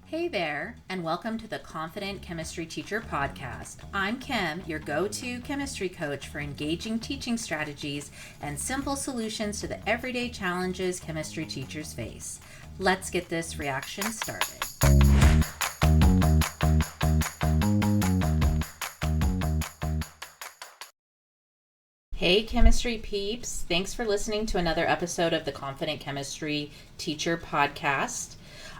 Hey there, and welcome to the Confident Chemistry Teacher Podcast. I'm Kim, your go-to chemistry coach for engaging teaching strategies and simple solutions to the everyday challenges chemistry teachers face. Let's get this reaction started. Hey chemistry peeps, thanks for listening to another episode of the Confident Chemistry Teacher Podcast.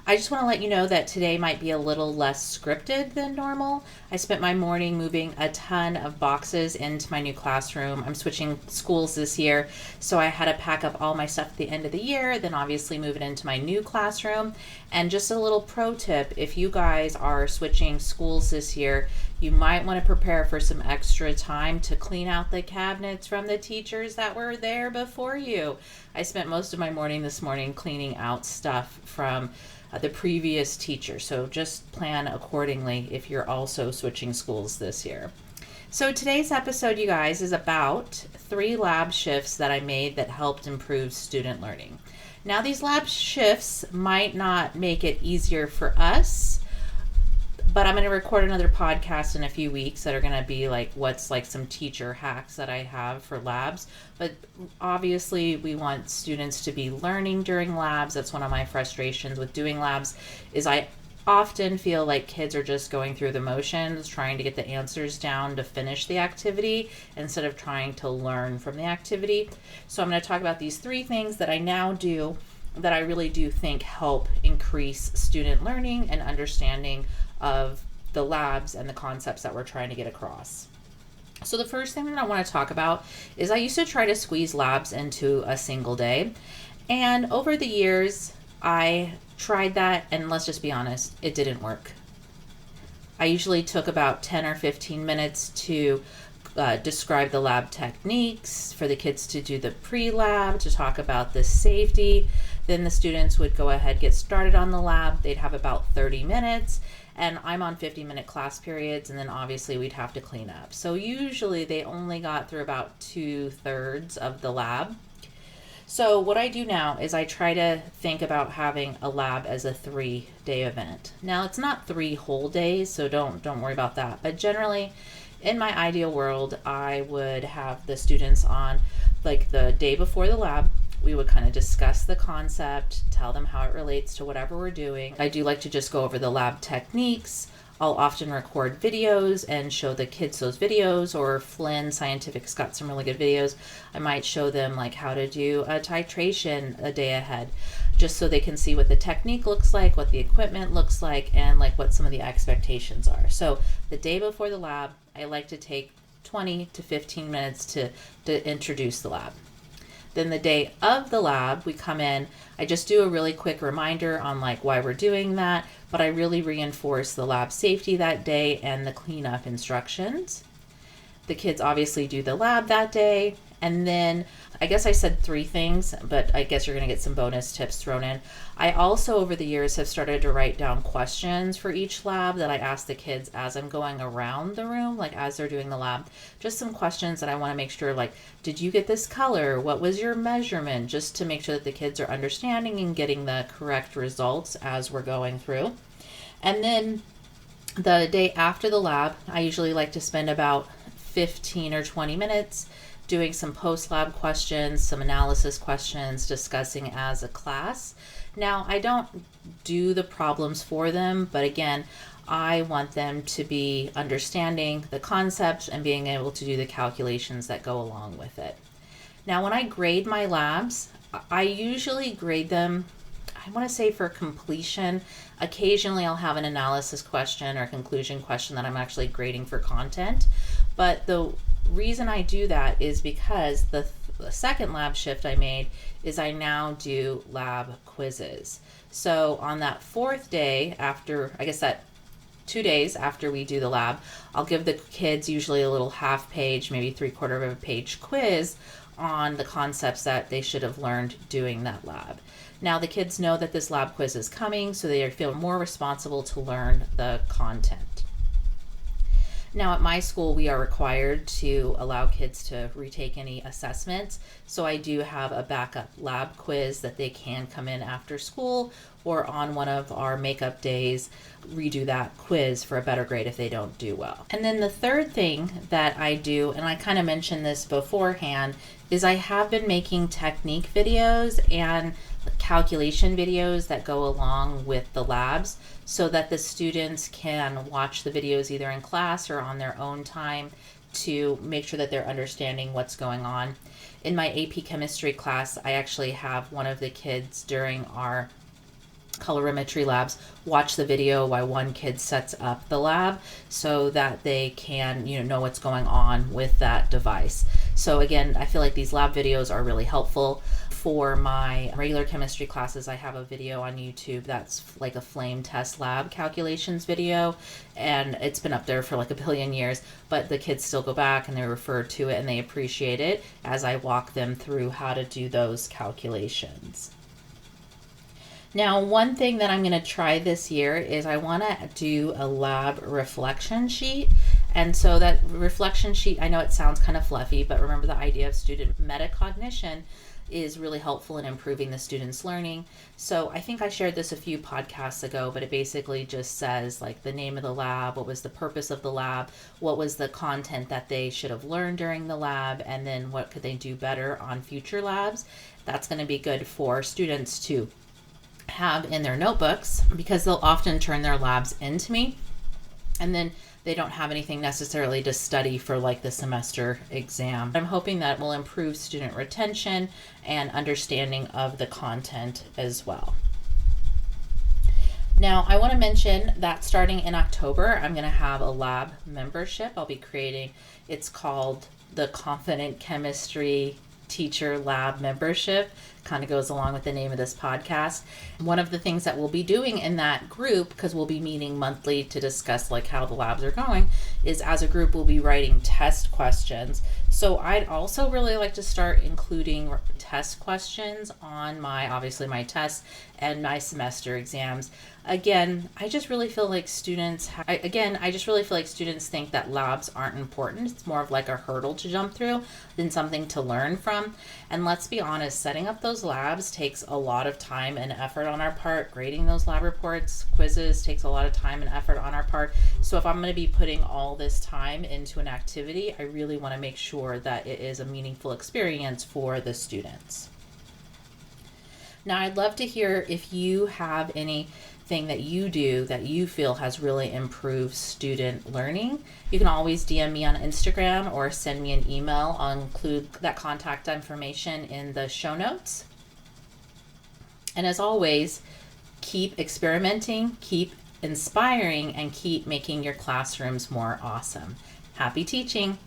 I just want to let you know that today might be a little less scripted than normal. I spent my morning moving a ton of boxes into my new classroom. I'm switching schools this year, so I had to pack up all my stuff at the end of the year, then obviously move it into my new classroom. And just a little pro tip, if you guys are switching schools this year, you might want to prepare for some extra time to clean out the cabinets from the teachers that were there before you. I spent most of my morning this morning cleaning out stuff from the previous teacher, so just plan accordingly if you're also switching schools this year. So today's episode, you guys, is about 3 lab shifts that I made that helped improve student learning. Now, these lab shifts might not make it easier for us, but I'm going to record another podcast in a few weeks that are going to be like some teacher hacks that I have for labs. But obviously we want students to be learning during labs. That's one of my frustrations with doing labs, is I often feel like kids are just going through the motions, trying to get the answers down to finish the activity instead of trying to learn from the activity. So I'm going to talk about these 3 things that I now do that I really do think help increase student learning and understanding of the labs and the concepts that we're trying to get across. So the first thing that I want to talk about is I used to try to squeeze labs into a single day. And over the years, I tried that, and let's just be honest, it didn't work. I usually took about 10 or 15 minutes to describe the lab techniques, for the kids to do the pre-lab, to talk about the safety. Then the students would go ahead, get started on the lab. They'd have about 30 minutes, and I'm on 50-minute class periods, and then obviously we'd have to clean up. So usually they only got through about 2/3 of the lab. So what I do now is I try to think about having a lab as a 3-day event. Now, it's not 3 whole days, so don't worry about that. But generally, in my ideal world, I would have the students on like the day before the lab. We would kind of discuss the concept, tell them how it relates to whatever we're doing. I do like to just go over the lab techniques. I'll often record videos and show the kids those videos, or Flynn Scientific's got some really good videos. I might show them like how to do a titration a day ahead, just so they can see what the technique looks like, what the equipment looks like, and like what some of the expectations are. So the day before the lab, I like to take 20 to 15 minutes to introduce the lab. Then the day of the lab, we come in, I just do a really quick reminder on like why we're doing that, but I really reinforce the lab safety that day and the cleanup instructions. The kids obviously do the lab that day, and then I guess I said 3 things, but I guess you're going to get some bonus tips thrown in. I also, over the years, have started to write down questions for each lab that I ask the kids as I'm going around the room, like as they're doing the lab. Just some questions that I want to make sure, like, did you get this color? What was your measurement? Just to make sure that the kids are understanding and getting the correct results as we're going through. And then the day after the lab, I usually like to spend about 15 or 20 minutes doing some post-lab questions, some analysis questions, discussing as a class. Now, I don't do the problems for them, but again, I want them to be understanding the concepts and being able to do the calculations that go along with it. Now, when I grade my labs, I usually grade them, I want to say, for completion. Occasionally I'll have an analysis question or conclusion question that I'm actually grading for content. But the reason I do that is because the second lab shift I made is I now do lab quizzes. So on that 4th day, after, I guess that 2 days after we do the lab, I'll give the kids usually a little half page, maybe 3/4 of a page quiz on the concepts that they should have learned doing that lab. Now the kids know that this lab quiz is coming, so they feel more responsible to learn the content. Now, at my school, we are required to allow kids to retake any assessments. So I do have a backup lab quiz that they can come in after school or on one of our makeup days, redo that quiz for a better grade if they don't do well. And then the third thing that I do, and I kind of mentioned this beforehand, is I have been making technique videos and calculation videos that go along with the labs so that the students can watch the videos either in class or on their own time to make sure that they're understanding what's going on. In my AP chemistry class, I actually have one of the kids during our colorimetry labs watch the video while one kid sets up the lab so that they can know what's going on with that device. So again, I feel like these lab videos are really helpful. For my regular chemistry classes, I have a video on YouTube that's like a flame test lab calculations video, and it's been up there for like a billion years, but the kids still go back and they refer to it and they appreciate it as I walk them through how to do those calculations. Now, one thing that I'm going to try this year is I want to do a lab reflection sheet. And so that reflection sheet, I know it sounds kind of fluffy, but remember the idea of student metacognition is really helpful in improving the students' learning. So I think I shared this a few podcasts ago, but it basically just says like the name of the lab, what was the purpose of the lab, what was the content that they should have learned during the lab, and then what could they do better on future labs. That's going to be good for students to have in their notebooks because they'll often turn their labs into me and then they don't have anything necessarily to study for like the semester exam. I'm hoping that will improve student retention and understanding of the content as well. Now, I want to mention that starting in October, I'm going to have a lab membership I'll be creating. It's called the Confident Chemistry Teacher Lab Membership. Kind of goes along with the name of this podcast. One of the things that we'll be doing in that group, because we'll be meeting monthly to discuss like how the labs are going, is as a group we'll be writing test questions. So I'd also really like to start including test questions on obviously my tests and my semester exams. Again, I just really feel like students think that labs aren't important. It's more of like a hurdle to jump through than something to learn from. And let's be honest, setting up those labs takes a lot of time and effort on our part. Grading those lab reports, quizzes takes a lot of time and effort on our part. So if I'm going to be putting all this time into an activity, I really want to make sure that it is a meaningful experience for the students. Now, I'd love to hear if you have anything that you do that you feel has really improved student learning. You can always DM me on Instagram or send me an email. I'll include that contact information in the show notes. And as always, keep experimenting, keep inspiring, and keep making your classrooms more awesome. Happy teaching!